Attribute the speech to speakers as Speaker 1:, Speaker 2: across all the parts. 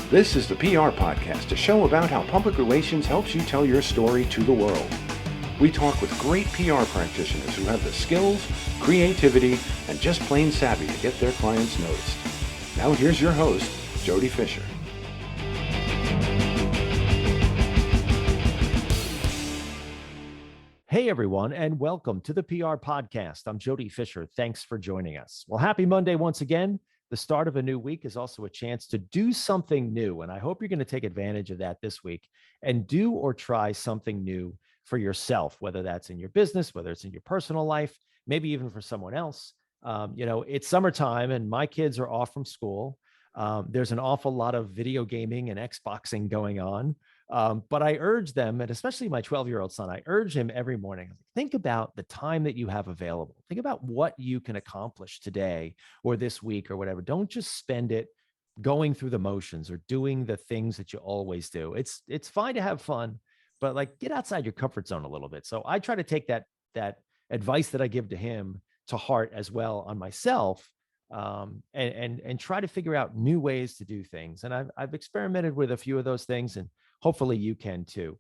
Speaker 1: This is the PR Podcast, a show about how public relations helps you tell your story to the world. We talk with great PR practitioners who have the skills, creativity, and just plain savvy to get their clients noticed. Now here's your host, Jody Fisher.
Speaker 2: Hey everyone, and welcome to the PR Podcast. I'm Jody Fisher. Thanks for joining us. Well, happy Monday once again. The start of a new week is also a chance to do something new, and I hope you're going to take advantage of that this week and do or try something new for yourself, whether that's in your business, whether it's in your personal life, maybe even for someone else. It's summertime and my kids are off from school. There's an awful lot of video gaming and Xboxing going on. But I urge them, and especially my 12-year-old son, I urge him every morning, think about the time that you have available. Think about what you can accomplish today or this week or whatever. Don't just spend it going through the motions or doing the things that you always do. It's fine to have fun, but like get outside your comfort zone a little bit. So I try to take that advice that I give to him to heart as well on myself. And try to figure out new ways to do things. And I've experimented with a few of those things, and hopefully you can too.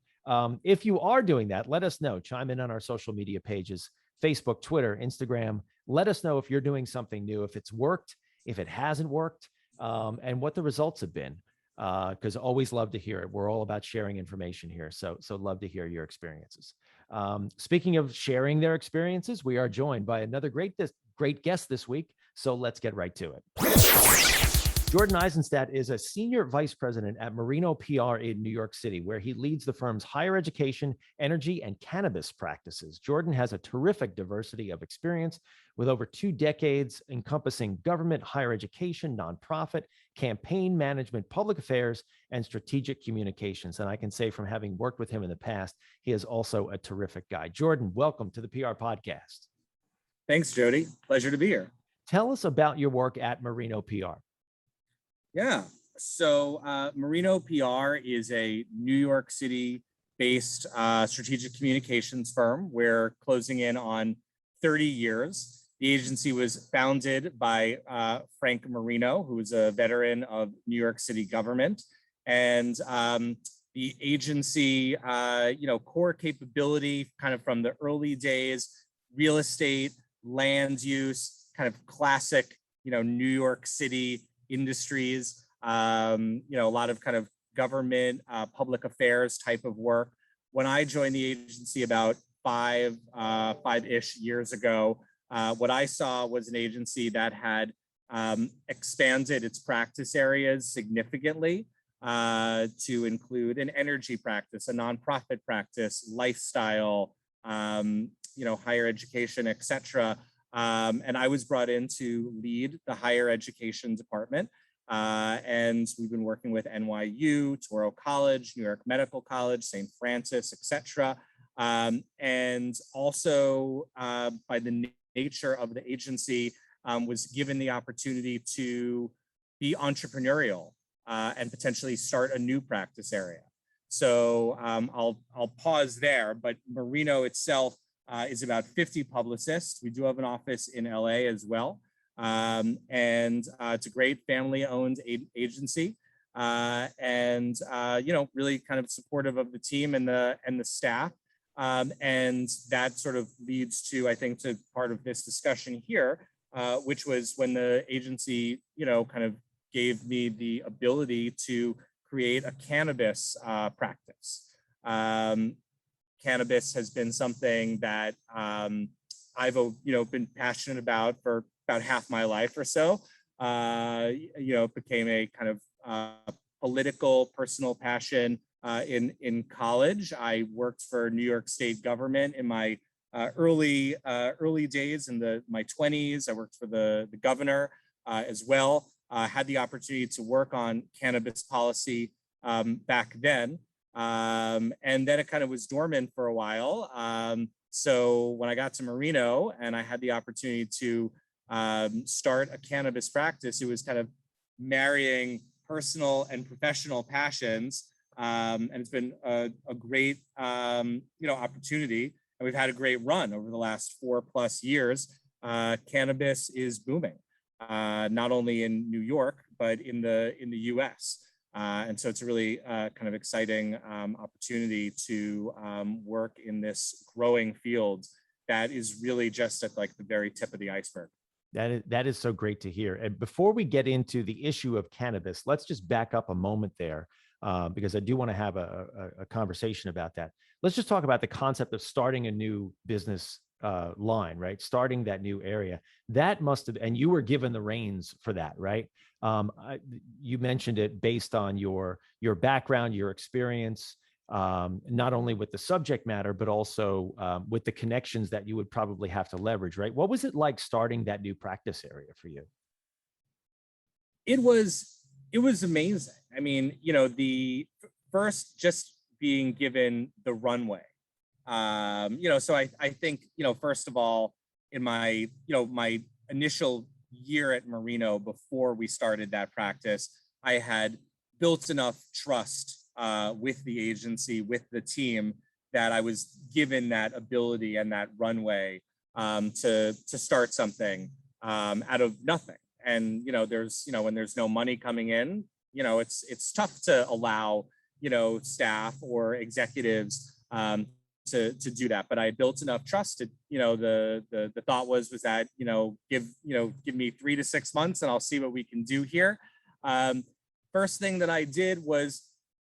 Speaker 2: If you are doing that, let us know. Chime in on our social media pages, Facebook, Twitter, Instagram. Let us know if you're doing something new, if it's worked, if it hasn't worked, and what the results have been. Because always love to hear it. We're all about sharing information here. So love to hear your experiences. Speaking of sharing their experiences, we are joined by another great guest this week. So let's get right to it. Jordan Isenstadt is a senior vice president at Marino PR in New York City, where he leads the firm's higher education, energy, and cannabis practices. Jordan has a terrific diversity of experience with over 2 decades encompassing government, higher education, nonprofit, campaign management, public affairs, and strategic communications. And I can say from having worked with him in the past, he is also a terrific guy. Jordan, welcome to the PR Podcast.
Speaker 3: Thanks, Jody. Pleasure to be here.
Speaker 2: Tell us about your work at Marino PR.
Speaker 3: Yeah. So Marino PR is a New York City-based strategic communications firm. We're closing in on 30 years. The agency was founded by Frank Marino, who is a veteran of New York City government. And the agency, core capability kind of from the early days, real estate, land use, kind of classic, New York City industries, a lot of kind of government, public affairs type of work. When I joined the agency about five-ish years ago, what I saw was an agency that had expanded its practice areas significantly to include an energy practice, a nonprofit practice, lifestyle, higher education, et cetera. And I was brought in to lead the higher education department. And we've been working with NYU, Touro College, New York Medical College, St. Francis, et cetera. And also by the nature of the agency, was given the opportunity to be entrepreneurial and potentially start a new practice area. So I'll pause there, but Marino itself is about 50 publicists. We do have an office in LA as well. And it's a great family-owned agency. And really kind of supportive of the team and the staff. And that sort of leads to, I think, to part of this discussion here, which was when the agency, kind of gave me the ability to create a cannabis practice. Cannabis has been something that I've been passionate about for about half my life or so. It became a kind of political, personal passion in college. I worked for New York State government in my early days in my 20s. I worked for the governor as well. Had the opportunity to work on cannabis policy back then. And then it kind of was dormant for a while. So when I got to Marino and I had the opportunity to start a cannabis practice, it was kind of marrying personal and professional passions. And it's been a great, opportunity. And we've had a great run over the last 4+ years. Cannabis is booming, not only in New York, but in the US. And so it's a really kind of exciting opportunity to work in this growing field that is really just at like the very tip of the iceberg.
Speaker 2: That is so great to hear. And before we get into the issue of cannabis, let's just back up a moment there, because I do want to have a conversation about that. Let's just talk about the concept of starting a new business line, right? Starting that new area. That must have, and you were given the reins for that, right? You mentioned it based on your background, your experience, not only with the subject matter, but also with the connections that you would probably have to leverage, right? What was it like starting that new practice area for you?
Speaker 3: It was amazing. I mean, the first just being given the runway. So I think, first of all, in my, my initial year at Marino before we started that practice, I had built enough trust with the agency, with the team, that I was given that ability and that runway to start something out of nothing. And there's when there's no money coming in, it's tough to allow staff or executives to do that. But I built enough trust. The thought was that give me 3 to 6 months and I'll see what we can do here. First thing that I did was,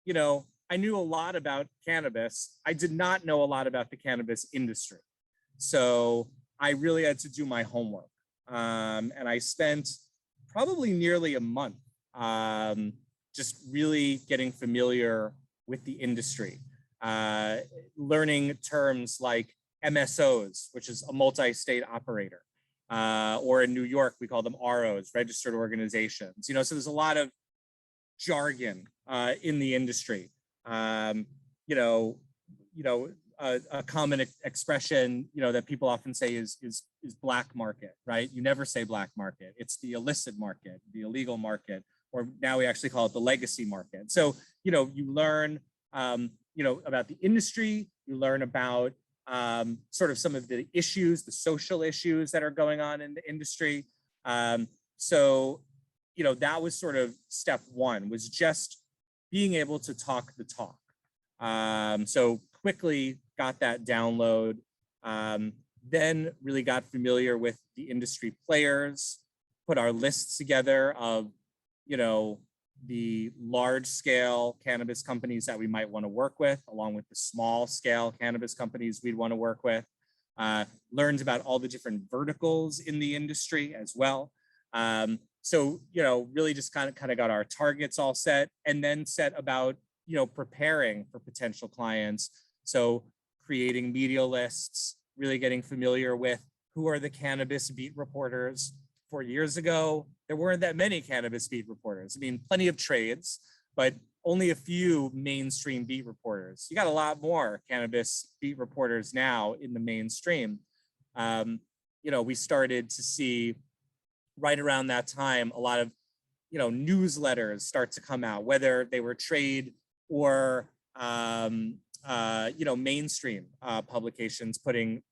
Speaker 3: I knew a lot about cannabis. I did not know a lot about the cannabis industry. So I really had to do my homework. And I spent probably nearly a month just really getting familiar with the industry, learning terms like MSOs, which is a multi-state operator, or in New York, we call them ROs, registered organizations. So there's a lot of jargon in the industry. A common expression, that people often say is black market, right? You never say black market. It's the illicit market, the illegal market, or now we actually call it the legacy market. So, you learn, about the industry, you learn about sort of some of the issues, the social issues that are going on in the industry. So, that was sort of step one, was just being able to talk the talk. So quickly got that download, then really got familiar with the industry players, put our lists together of, the large scale cannabis companies that we might want to work with, along with the small scale cannabis companies we'd want to work with, learned about all the different verticals in the industry as well. So, really just kind of got our targets all set, and then set about, preparing for potential clients. So creating media lists, really getting familiar with who are the cannabis beat reporters. 4 years ago, there weren't that many cannabis beat reporters. I mean, plenty of trades, but only a few mainstream beat reporters. You got a lot more cannabis beat reporters now in the mainstream. We started to see right around that time a lot of, newsletters start to come out, whether they were trade or mainstream publications putting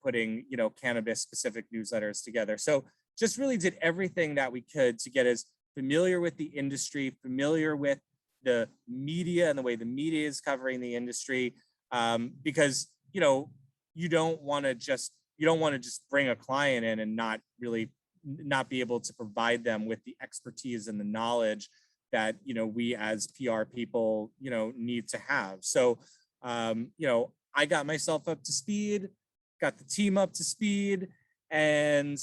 Speaker 3: cannabis specific newsletters together. So just really did everything that we could to get us familiar with the industry, familiar with the media and the way the media is covering the industry, because you don't want to just bring a client in and not be able to provide them with the expertise and the knowledge that we as PR people need to have. So I got myself up to speed, got the team up to speed, and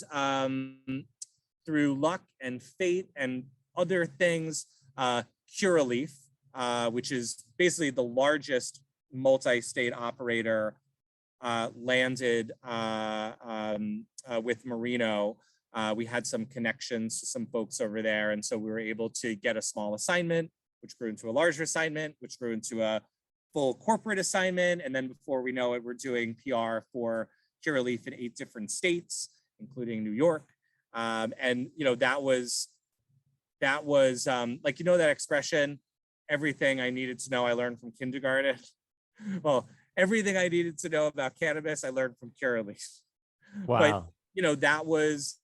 Speaker 3: through luck and fate and other things, Curaleaf, which is basically the largest multi-state operator, landed with Marino. We had some connections to some folks over there, and so we were able to get a small assignment, which grew into a larger assignment, which grew into a full corporate assignment. And then before we know it, we're doing PR for Curaleaf in 8 different states, including New York. And that was like, that expression, everything I needed to know I learned from kindergarten. Well, everything I needed to know about cannabis I learned from Curaleaf.
Speaker 2: Wow.
Speaker 3: But that was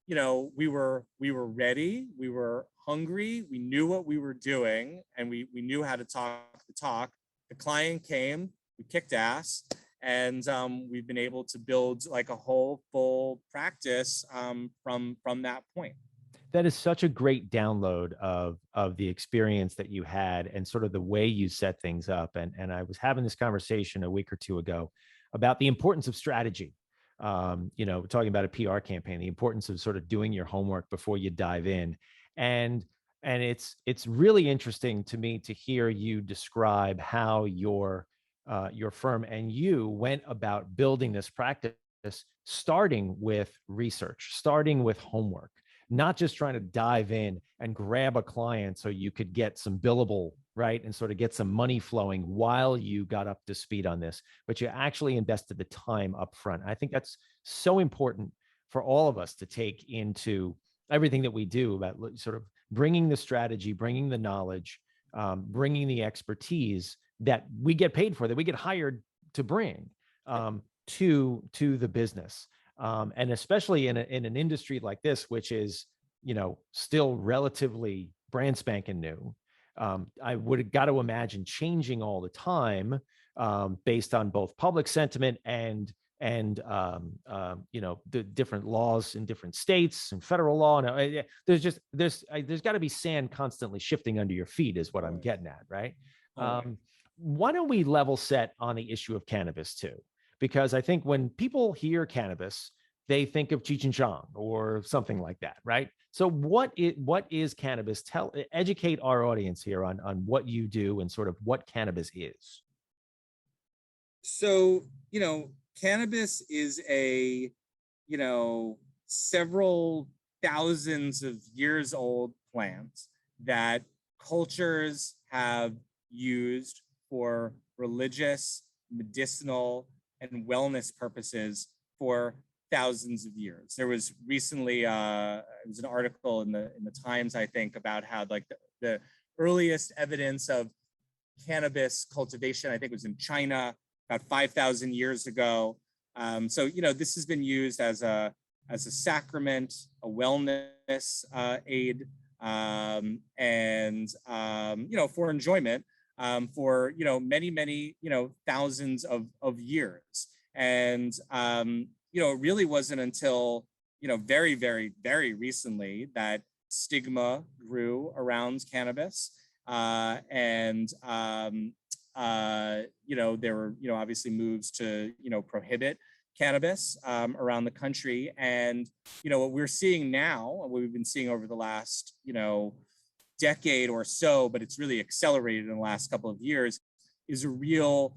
Speaker 3: we were ready, we were hungry, we knew what we were doing, and we knew how to talk the talk. The client came, we kicked ass, and we've been able to build like a whole full practice from that point.
Speaker 2: That is such a great download of the experience that you had and sort of the way you set things up. And I was having this conversation a week or two ago about the importance of strategy. Talking about a PR campaign, the importance of sort of doing your homework before you dive in. And it's really interesting to me to hear you describe how your firm and you went about building this practice, starting with research, starting with homework, not just trying to dive in and grab a client so you could get some billable, right? And sort of get some money flowing while you got up to speed on this, but you actually invested the time up front. I think that's so important for all of us to take into everything that we do about sort of bringing the strategy, bringing the knowledge, bringing the expertise that we get paid for, that we get hired to bring to the business. And especially in an industry like this, which is, still relatively brand spanking new. I would have got to imagine changing all the time based on both public sentiment and the different laws in different states and federal law. And there's got to be sand constantly shifting under your feet is what I'm getting at, right? Why don't we level set on the issue of cannabis too? Because I think when people hear cannabis, they think of Cheech and Chong or something like that, right? So what is cannabis? Educate our audience here on what you do and sort of what cannabis is.
Speaker 3: So, cannabis is a, several thousands of years old plant that cultures have used for religious, medicinal, and wellness purposes for thousands of years. There was recently there was an article in the Times, I think, about how like the earliest evidence of cannabis cultivation, I think, was in China about 5,000 years ago. So this has been used as a sacrament, a wellness aid, and for enjoyment for many thousands of years. And it really wasn't until very, very, very recently that stigma grew around cannabis, and there were obviously moves to prohibit cannabis around the country. And what we're seeing now, what we've been seeing over the last decade or so, but it's really accelerated in the last couple of years, is a real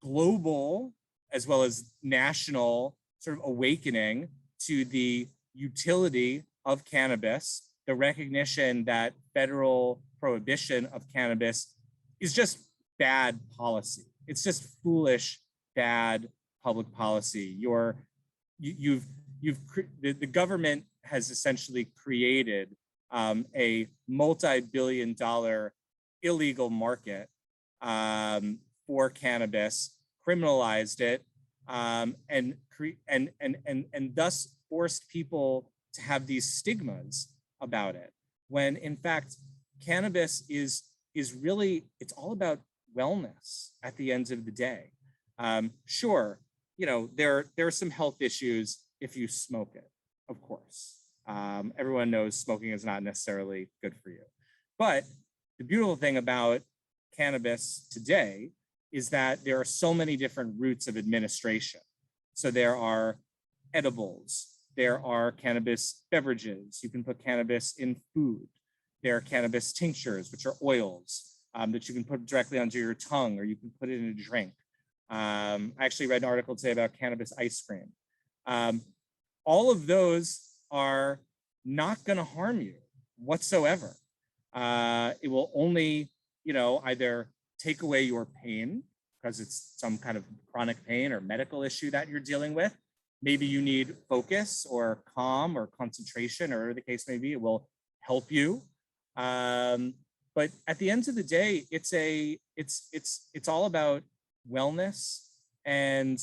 Speaker 3: global as well as national sort of awakening to the utility of cannabis, the recognition that federal prohibition of cannabis is just bad policy. It's just foolish, bad public policy. The government has essentially created a multi-billion-dollar illegal market for cannabis, criminalized it, and thus forced people to have these stigmas about it. When in fact, cannabis is really, it's all about wellness at the end of the day. Sure, there are some health issues if you smoke it, of course. Everyone knows smoking is not necessarily good for you. But the beautiful thing about cannabis today is that there are so many different routes of administration. So there are edibles, there are cannabis beverages, you can put cannabis in food. There are cannabis tinctures, which are oils that you can put directly onto your tongue, or you can put it in a drink. I actually read an article today about cannabis ice cream. All of those are not going to harm you whatsoever. It will only, either take away your pain because it's some kind of chronic pain or medical issue that you're dealing with. Maybe you need focus or calm or concentration, or whatever the case may be. It will help you. But at the end of the day, it's all about wellness and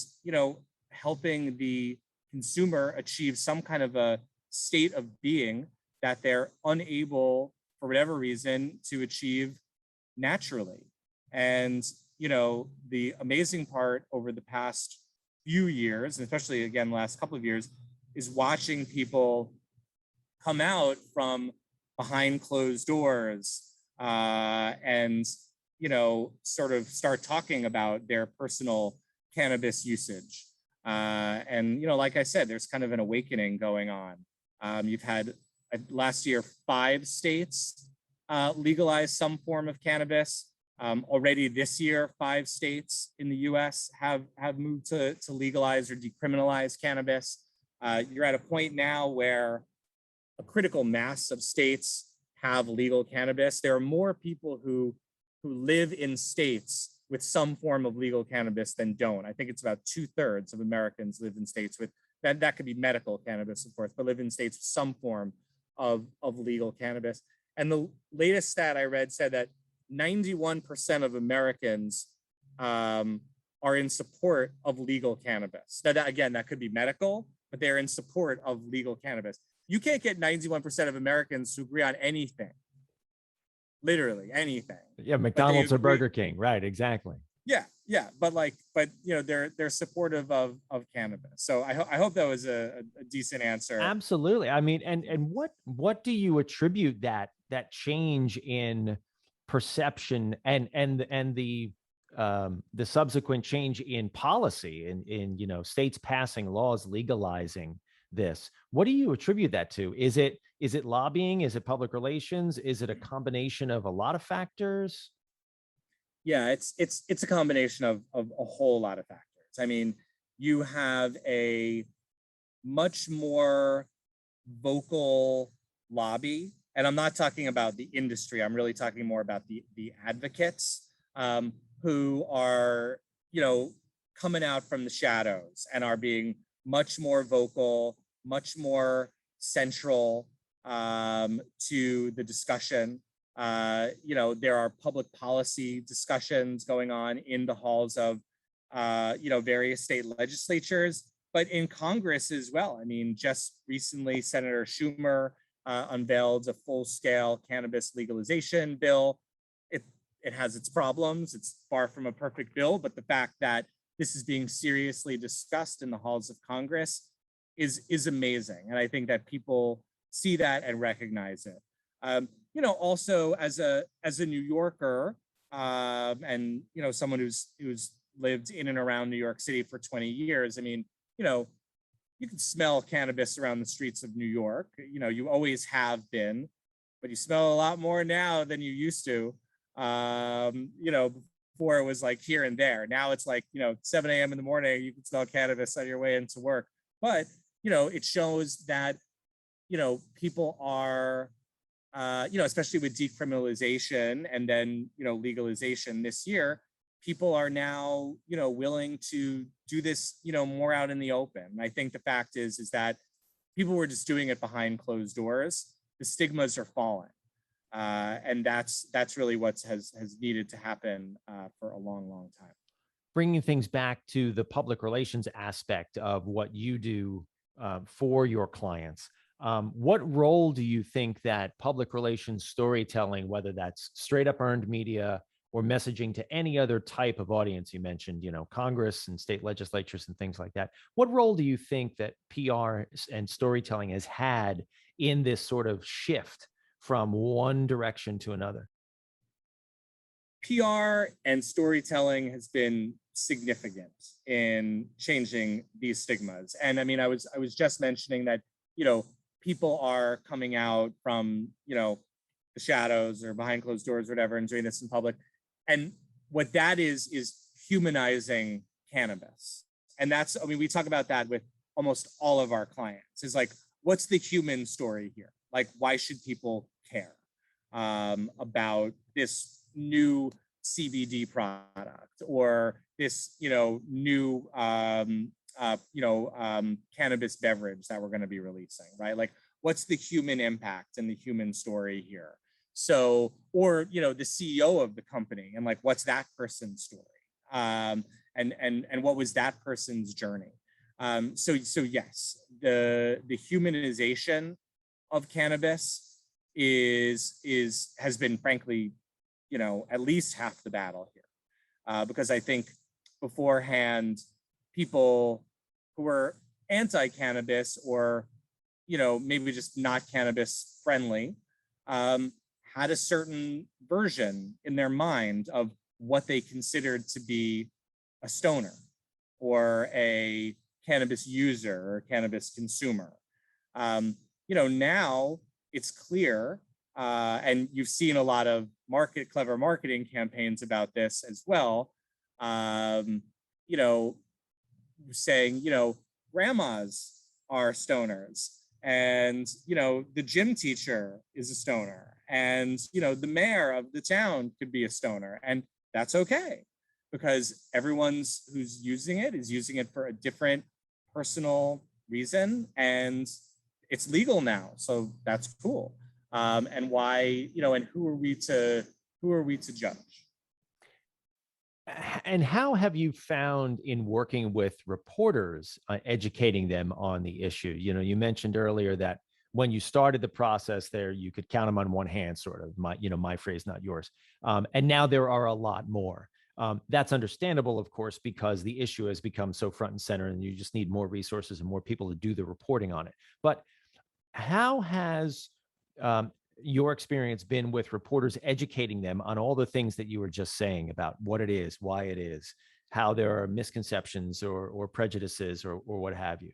Speaker 3: helping the consumer achieve some kind of a state of being that they're unable, for whatever reason, to achieve naturally. And, the amazing part over the past few years, and especially again, last couple of years, is watching people come out from behind closed doors and, sort of start talking about their personal cannabis usage. And, like I said, there's kind of an awakening going on. You've had last year, 5 states legalize some form of cannabis. Already this year, 5 states in the US have moved to legalize or decriminalize cannabis. You're at a point now where a critical mass of states have legal cannabis. There are more people who live in states with some form of legal cannabis than don't. I think it's about 2/3 of Americans live in states with, that could be medical cannabis, of course, but live in states with some form of legal cannabis. And the latest stat I read said that 91% of Americans are in support of legal cannabis. Now, that could be medical, but they're in support of legal cannabis. You can't get 91% of Americans to agree on anything. Literally anything.
Speaker 2: Yeah, McDonald's or Burger King, right? Exactly.
Speaker 3: Yeah, but they're supportive of cannabis. So I hope that was a decent answer.
Speaker 2: Absolutely. I mean, and what do you attribute that change in perception and the subsequent change in policy in states passing laws legalizing this? What do you attribute that to? Is it lobbying? Is it public relations? Is it a combination of a lot of factors?
Speaker 3: Yeah, it's a combination of a whole lot of factors. I mean, you have a much more vocal lobby, and I'm not talking about the industry. I'm really talking more about the advocates who are, coming out from the shadows and are being much more vocal, much more central to the discussion. There are public policy discussions going on in the halls of, various state legislatures, but in Congress as well. I mean, just recently, Senator Schumer unveiled a full-scale cannabis legalization bill. It has its problems. It's far from a perfect bill, but the fact that this is being seriously discussed in the halls of Congress is amazing. And I think that people see that and recognize it. Also as a New Yorker, and someone who's lived in and around New York City for 20 years, I mean, you can smell cannabis around the streets of New York. You always have been, but you smell a lot more now than you used to. Before it was like here and there. Now it's like 7 a.m. in the morning, you can smell cannabis on your way into work. But it shows that people are especially with decriminalization and then legalization this year, people are now willing to do this more out in the open. And I think the fact is that people were just doing it behind closed doors. The stigmas are falling, and that's really what has needed to happen for a long time.
Speaker 2: Bringing things back to the public relations aspect of what you do for your clients. What role do you think that public relations storytelling, whether that's straight up earned media or messaging to any other type of audience, you mentioned, Congress and state legislatures and things like that, what role do you think that PR and storytelling has had in this sort of shift from one direction to another?
Speaker 3: PR and storytelling has been significant in changing these stigmas. And I mean, I was just mentioning that, people are coming out from, the shadows or behind closed doors, or whatever, and doing this in public. And what that is humanizing cannabis. And that's, we talk about that with almost all of our clients. Is like, what's the human story here? Like, why should people care about this new CBD product or this, new cannabis beverage that we're going to be releasing, right? Like, what's the human impact and the human story here? So, or, the CEO of the company, and like, what's that person's story? And what was that person's journey? So yes, the humanization of cannabis has been, frankly, at least half the battle here, because I think beforehand, people who were anti-cannabis or maybe just not cannabis friendly, had a certain version in their mind of what they considered to be a stoner or a cannabis user or cannabis consumer. Now it's clear, and you've seen a lot of clever marketing campaigns about this as well. Saying, grandmas are stoners, and the gym teacher is a stoner, and the mayor of the town could be a stoner, and that's okay, because everyone's who's using it is using it for a different personal reason, and it's legal now, so that's cool. And why, and who are we to judge?
Speaker 2: And how have you found in working with reporters, educating them on the issue? You mentioned earlier that when you started the process there, you could count them on one hand, sort of my phrase, not yours. And now there are a lot more. That's understandable, of course, because the issue has become so front and center, and you just need more resources and more people to do the reporting on it. But how has your experience been with reporters educating them on all the things that you were just saying about what it is, why it is, how there are misconceptions or prejudices or what have you?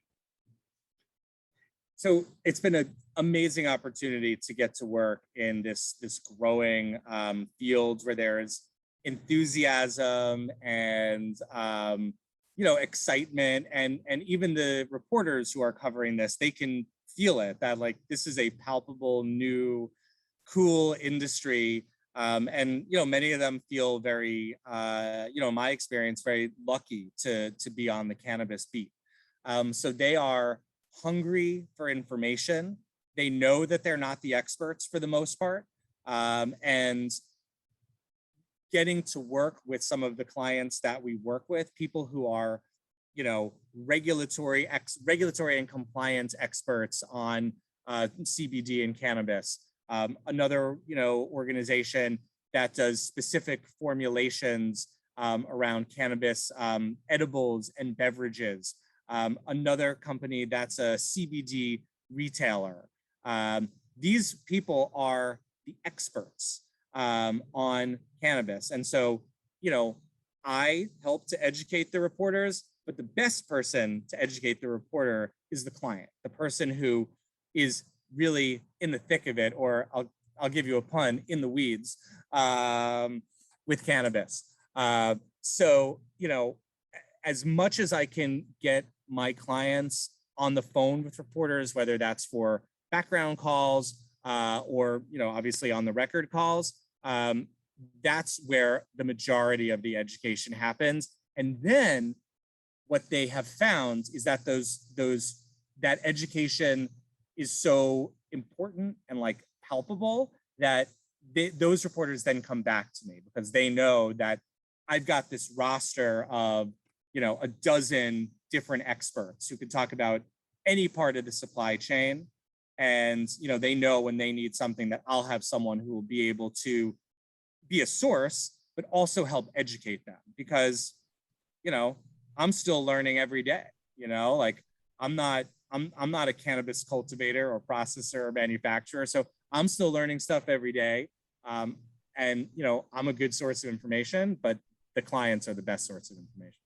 Speaker 3: So it's been an amazing opportunity to get to work in this growing field where there's enthusiasm and excitement, and even the reporters who are covering this, they can feel it, that like this is a palpable new cool industry, and many of them feel very in my experience, very lucky to be on the cannabis beat. So they are hungry for information. They know that they're not the experts for the most part, and getting to work with some of the clients that we work with, people who are regulatory and compliance experts on CBD and cannabis. Another organization that does specific formulations around cannabis, edibles and beverages. Another company that's a CBD retailer. These people are the experts on cannabis. And so, I help to educate the reporters, but the best person to educate the reporter is the client, the person who is really in the thick of it, or I'll give you a pun, in the weeds with cannabis. So, as much as I can get my clients on the phone with reporters, whether that's for background calls or, obviously on the record calls, that's where the majority of the education happens. And then what they have found is that that education is so important and like palpable that those reporters then come back to me, because they know that I've got this roster of, a dozen different experts who could talk about any part of the supply chain. And, they know when they need something that I'll have someone who will be able to be a source, but also help educate them, because, I'm still learning every day, like I'm not a cannabis cultivator or processor or manufacturer. So I'm still learning stuff every day. And, I'm a good source of information, but the clients are the best source of information.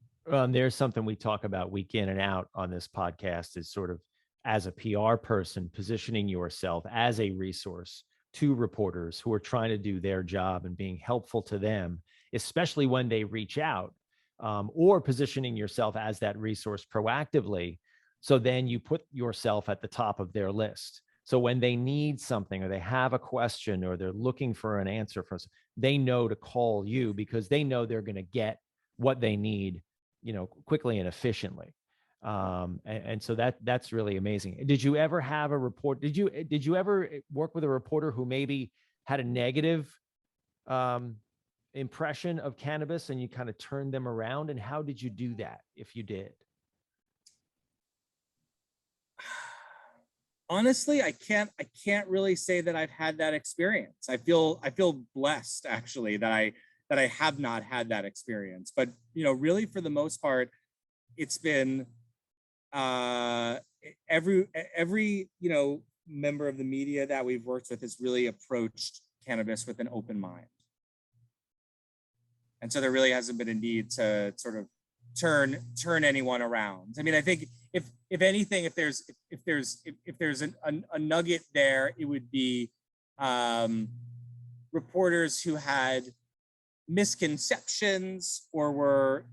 Speaker 2: There's something we talk about week in and out on this podcast, is sort of, as a PR person, positioning yourself as a resource to reporters who are trying to do their job and being helpful to them, especially when they reach out, or positioning yourself as that resource proactively. So then you put yourself at the top of their list. So when they need something, or they have a question, or they're looking for an answer from us, they know to call you, because they know they're going to get what they need, quickly and efficiently. And so that's really amazing. Did you ever have a report? Did you ever work with a reporter who maybe had a negative impression of cannabis, and you kind of turned them around? And how did you do that, if you did?
Speaker 3: Honestly, I can't really say that I've had that experience. I feel blessed actually that I have not had that experience. But really for the most part, it's been every member of the media that we've worked with has really approached cannabis with an open mind. And so there really hasn't been a need to sort of turn anyone around. I mean, I think if anything, if there's a nugget there, it would be reporters who had misconceptions or were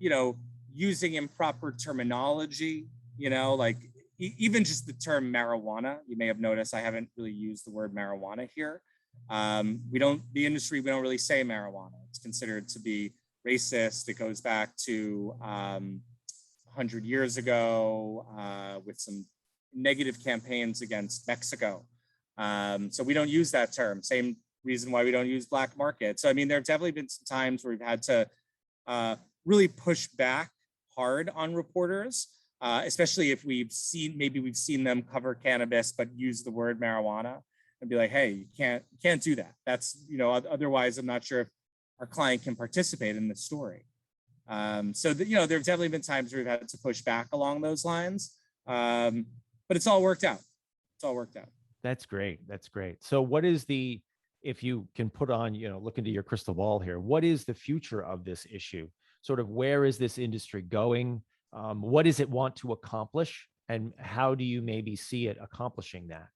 Speaker 3: using improper terminology. Like even just the term marijuana. You may have noticed I haven't really used the word marijuana here. The industry, we don't really say marijuana. It's considered to be racist. It goes back to 100 years ago with some negative campaigns against Mexico. So we don't use that term. Same reason why we don't use black market. So, I mean, there have definitely been some times where we've had to really push back hard on reporters, especially if we've seen them cover cannabis, but use the word marijuana and be like, hey, you can't do that. That's, otherwise I'm not sure if our client can participate in the story. So there have definitely been times where we've had to push back along those lines, but it's all worked out. It's all worked out.
Speaker 2: That's great. That's great. So what is if you can put on, look into your crystal ball here, what is the future of this issue? Sort of where is this industry going? What does it want to accomplish? And how do you maybe see it accomplishing that?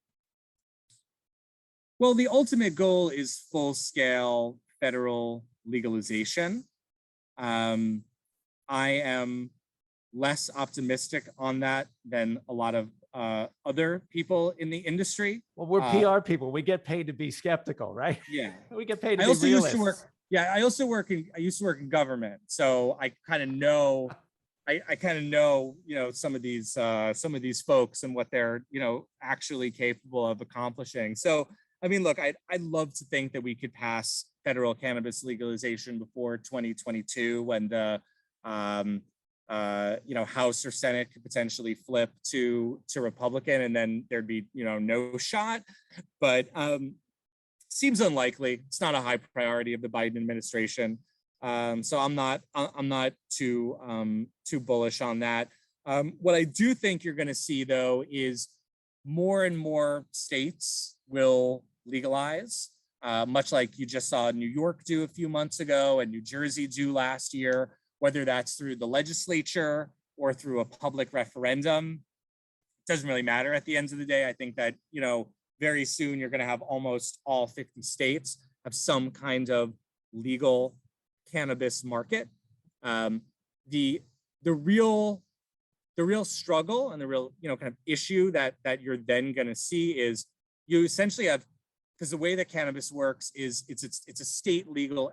Speaker 3: Well, the ultimate goal is full-scale federal legalization. I am less optimistic on that than a lot of other people in the industry.
Speaker 2: Well, we're PR people. We get paid to be skeptical, right?
Speaker 3: Yeah.
Speaker 2: We get paid to
Speaker 3: I
Speaker 2: be
Speaker 3: also
Speaker 2: realists.
Speaker 3: I used to work in government. So I kind of know, some of these folks and what they're, actually capable of accomplishing. So, I mean, look, I'd love to think that we could pass federal cannabis legalization before 2022 when the House or Senate could potentially flip to Republican, and then there'd be no shot. But seems unlikely. It's not a high priority of the Biden administration, so I'm not too bullish on that. What I do think you're going to see though is more and more states will legalize, much like you just saw New York do a few months ago and New Jersey do last year, whether that's through the legislature or through a public referendum. It doesn't really matter at the end of the day. I think that, very soon you're going to have almost all 50 states have some kind of legal cannabis market. The real struggle and the real, kind of issue that you're then going to see is you essentially have, because the way that cannabis works is it's a state legal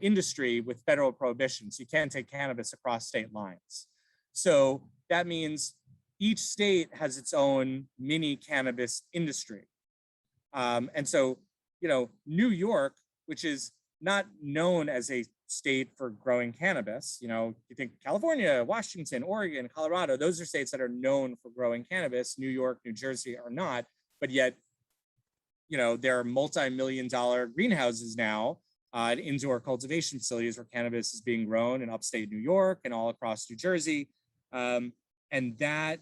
Speaker 3: industry with federal prohibition. So you can't take cannabis across state lines. So that means each state has its own mini cannabis industry. And so, New York, which is not known as a state for growing cannabis, you think California, Washington, Oregon, Colorado, those are states that are known for growing cannabis. New York, New Jersey are not, but yet, there are multi-million-dollar greenhouses now and indoor cultivation facilities where cannabis is being grown in upstate New York and all across New Jersey. And that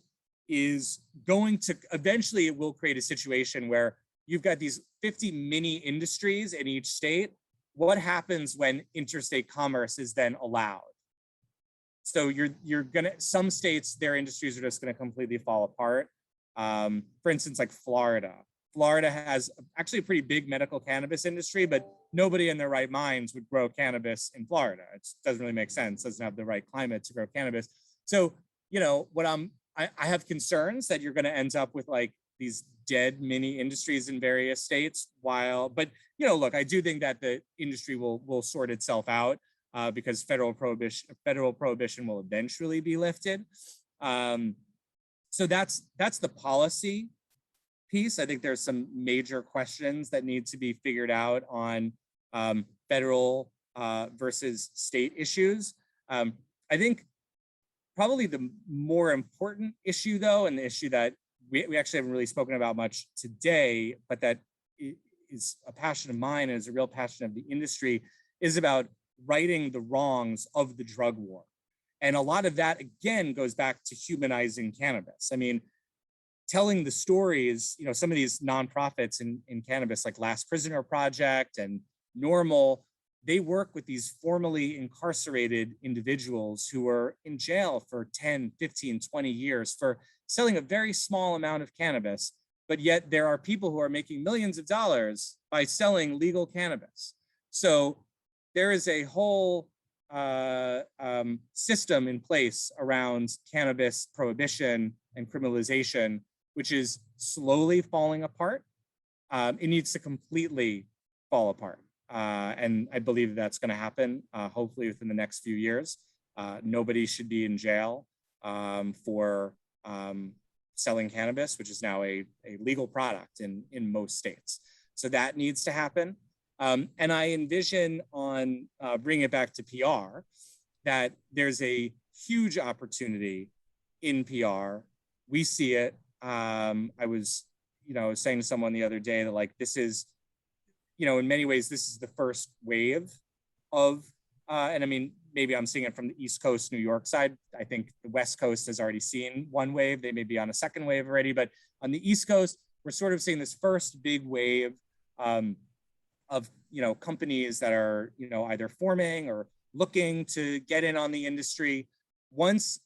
Speaker 3: is going to, eventually it will create a situation where you've got these 50 mini industries in each state. What happens when interstate commerce is then allowed? So some states, their industries are just gonna completely fall apart. For instance, like Florida. Florida has actually a pretty big medical cannabis industry, but nobody in their right minds would grow cannabis in Florida. It doesn't really make sense. Doesn't have the right climate to grow cannabis. So, I have concerns that you're going to end up with like these dead mini industries in various states. But look, I do think that the industry will sort itself out because federal prohibition will eventually be lifted. So that's the policy piece. I think there's some major questions that need to be figured out on federal versus state issues. I think probably the more important issue though, and the issue that we actually haven't really spoken about much today, but that is a passion of mine and is a real passion of the industry, is about righting the wrongs of the drug war. And a lot of that, again, goes back to humanizing cannabis. I mean, telling the stories, some of these nonprofits in cannabis, like Last Prisoner Project and Normal, they work with these formerly incarcerated individuals who are in jail for 10, 15, 20 years for selling a very small amount of cannabis. But yet there are people who are making millions of dollars by selling legal cannabis. So there is a whole system in place around cannabis prohibition and criminalization, which is slowly falling apart. It needs to completely fall apart. And I believe that's going to happen, hopefully within the next few years. Nobody should be in jail for selling cannabis, which is now a legal product in most states. So that needs to happen. And I envision on bringing it back to PR, that there's a huge opportunity in PR. We see it. I was, saying to someone the other day that, like, this is, in many ways, this is the first wave of, and I mean, maybe I'm seeing it from the East Coast, New York side. I think the West Coast has already seen one wave. They may be on a second wave already, but on the East Coast, we're sort of seeing this first big wave of companies that are either forming or looking to get in on the industry. Once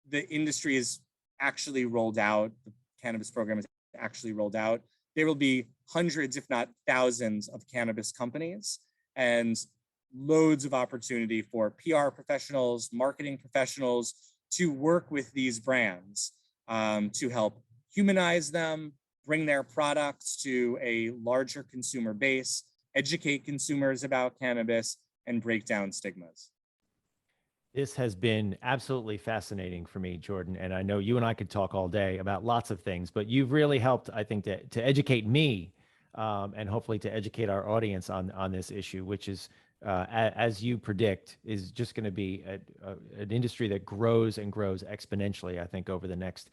Speaker 3: the industry is actually rolled out, the cannabis program is actually rolled out, there will be hundreds, if not thousands, of cannabis companies and loads of opportunity for PR professionals, marketing professionals to work with these brands to help humanize them, bring their products to a larger consumer base, educate consumers about cannabis, and break down stigmas.
Speaker 2: This has been absolutely fascinating for me, Jordan. And I know you and I could talk all day about lots of things, but you've really helped, I think, to educate me and hopefully to educate our audience on this issue, which is, as you predict, is just going to be an industry that grows and grows exponentially, I think, over the next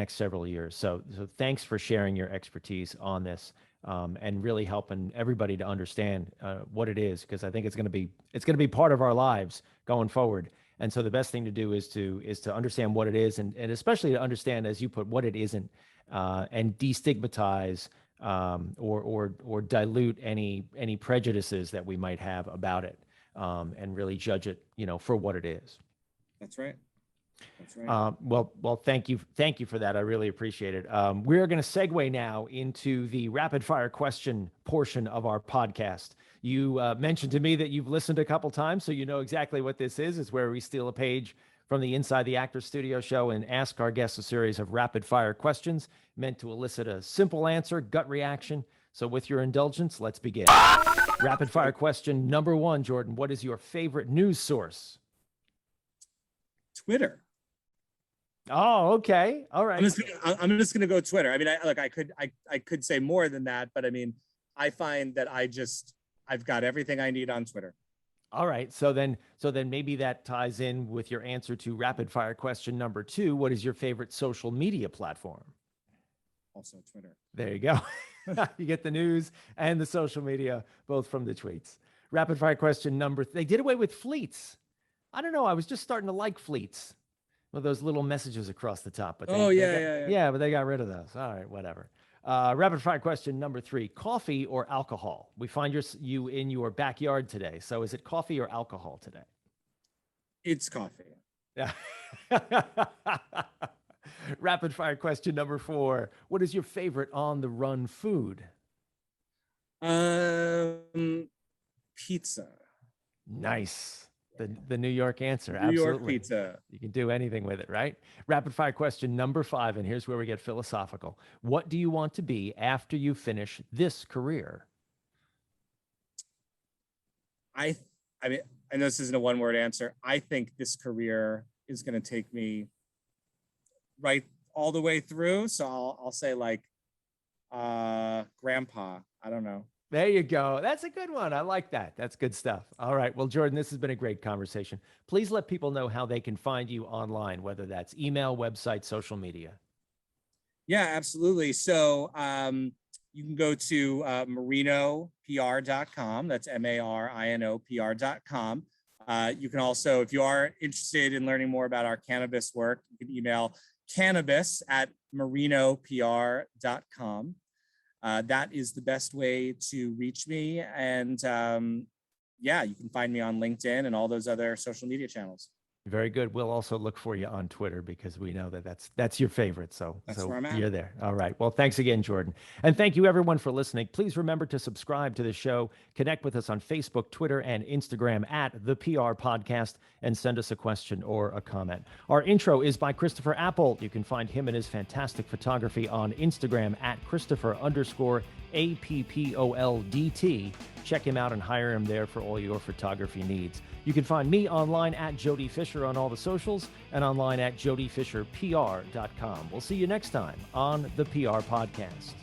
Speaker 2: several years. So thanks for sharing your expertise on this and really helping everybody to understand what it is, because I think it's going to be part of our lives going forward. And so the best thing to do is to understand what it is, and especially to understand, as you put, what it isn't, and destigmatize or dilute any prejudices that we might have about it, and really judge it, for what it is.
Speaker 3: That's right. That's right.
Speaker 2: Well, thank you for that. I really appreciate it. We're going to segue now into the rapid fire question portion of our podcast. You mentioned to me that you've listened a couple times, so you know exactly what this is. It's where we steal a page from the Inside the Actors Studio show and ask our guests a series of rapid fire questions meant to elicit a simple answer, gut reaction. So with your indulgence, let's begin. Rapid fire question number 1, Jordan. What is your favorite news source?
Speaker 3: Twitter.
Speaker 2: Oh, okay. All right.
Speaker 3: I'm just gonna go Twitter. I mean, I could say more than that, but I mean, I find that I've got everything I need on Twitter.
Speaker 2: All right. So then maybe that ties in with your answer to rapid fire question number 2. What is your favorite social media platform?
Speaker 3: Also Twitter.
Speaker 2: There you go. You get the news and the social media both from the tweets. Rapid fire question number 3. They did away with fleets. I don't know. I was just starting to like fleets. Well, those little messages across the top. But but they got rid of those. All right, whatever. Rapid fire question number 3: coffee or alcohol? We find you in your backyard today. So is it coffee or alcohol today?
Speaker 3: It's coffee.
Speaker 2: Yeah. Rapid fire question number 4: what is your favorite on the run food?
Speaker 3: Pizza.
Speaker 2: Nice. The New York answer.
Speaker 3: New
Speaker 2: Absolutely.
Speaker 3: York pizza.
Speaker 2: You can do anything with it, right? Rapid fire question number 5, and here's where we get philosophical. What do you want to be after you finish this career?
Speaker 3: I mean, I know this isn't a one-word answer. I think this career is going to take me right all the way through. So I'll say, like, grandpa. I don't know.
Speaker 2: There you go. That's a good one. I like that. That's good stuff. All right. Well, Jordan, this has been a great conversation. Please let people know how they can find you online, whether that's email, website, social media.
Speaker 3: Yeah, absolutely. So you can go to marinopr.com. That's MARINOPR.com. You can also, if you are interested in learning more about our cannabis work, you can email cannabis@marinopr.com. That is the best way to reach me. And yeah, you can find me on LinkedIn and all those other social media channels.
Speaker 2: Very good. We'll also look for you on Twitter because we know that that's your favorite. So
Speaker 3: where I'm at.
Speaker 2: You're there. All right. Well, thanks again, Jordan. And thank you everyone for listening. Please remember to subscribe to the show, connect with us on Facebook, Twitter, and Instagram at the PR Podcast, and send us a question or a comment. Our intro is by Christopher Apple. You can find him and his fantastic photography on Instagram at Christopher_APPOLDT. Check him out and hire him there for all your photography needs. You can find me online at Jody Fisher on all the socials and online at jodyfisherpr.com. We'll see you next time on the PR Podcast.